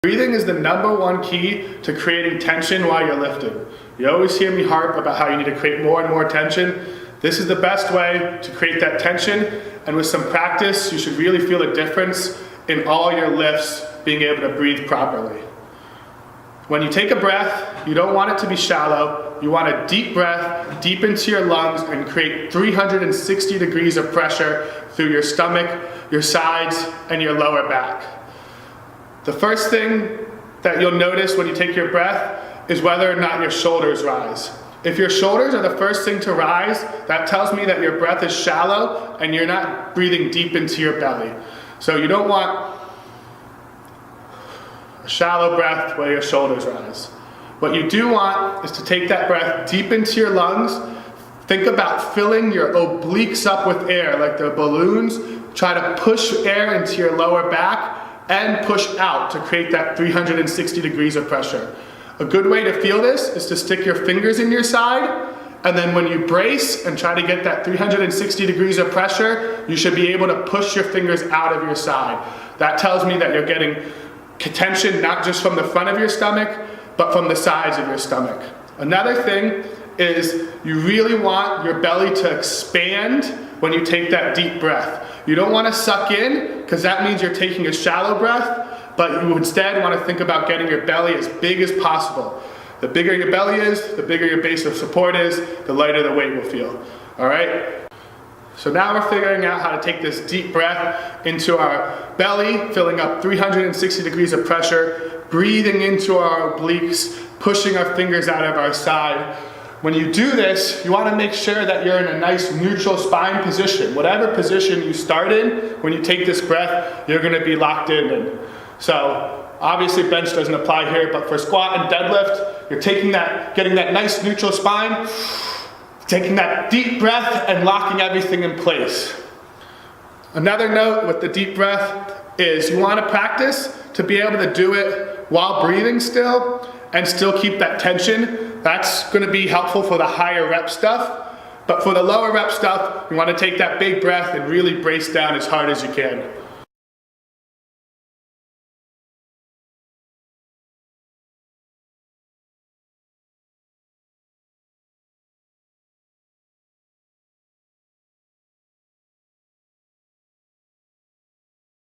Breathing is the #1 key to creating tension while you're lifting. You always hear me harp about how you need to create more and more tension. This is the best way to create that tension, and with some practice, you should really feel a difference in all your lifts being able to breathe properly. When you take a breath, you don't want it to be shallow. You want a deep breath, deep into your lungs, and create 360 degrees of pressure through your stomach, your sides, and your lower back. The first thing that you'll notice when you take your breath is whether or not your shoulders rise. If your shoulders are the first thing to rise, that tells me that your breath is shallow and you're not breathing deep into your belly. So you don't want a shallow breath where your shoulders rise. What you do want is to take that breath deep into your lungs. Think about filling your obliques up with air like they're balloons. Try to push air into your lower back and push out to create that 360 degrees of pressure. A good way to feel this is to stick your fingers in your side, and then when you brace and try to get that 360 degrees of pressure, you should be able to push your fingers out of your side. That tells me that you're getting tension not just from the front of your stomach, but from the sides of your stomach. Another thing is you really want your belly to expand when you take that deep breath. You don't want to suck in, because that means you're taking a shallow breath, but you instead want to think about getting your belly as big as possible. The bigger your belly is, the bigger your base of support is, the lighter the weight will feel. All right? So now we're figuring out how to take this deep breath into our belly, filling up 360 degrees of pressure, breathing into our obliques, pushing our fingers out of our side. When you do this, you want to make sure that you're in a nice neutral spine position. Whatever position you start in, when you take this breath, you're going to be locked in. So obviously bench doesn't apply here, but for squat and deadlift, you're taking that, getting that nice neutral spine, taking that deep breath and locking everything in place. Another note with the deep breath is you want to practice to be able to do it while breathing still and still keep that tension. That's going to be helpful for the higher rep stuff, but for the lower rep stuff, you want to take that big breath and really brace down as hard as you can.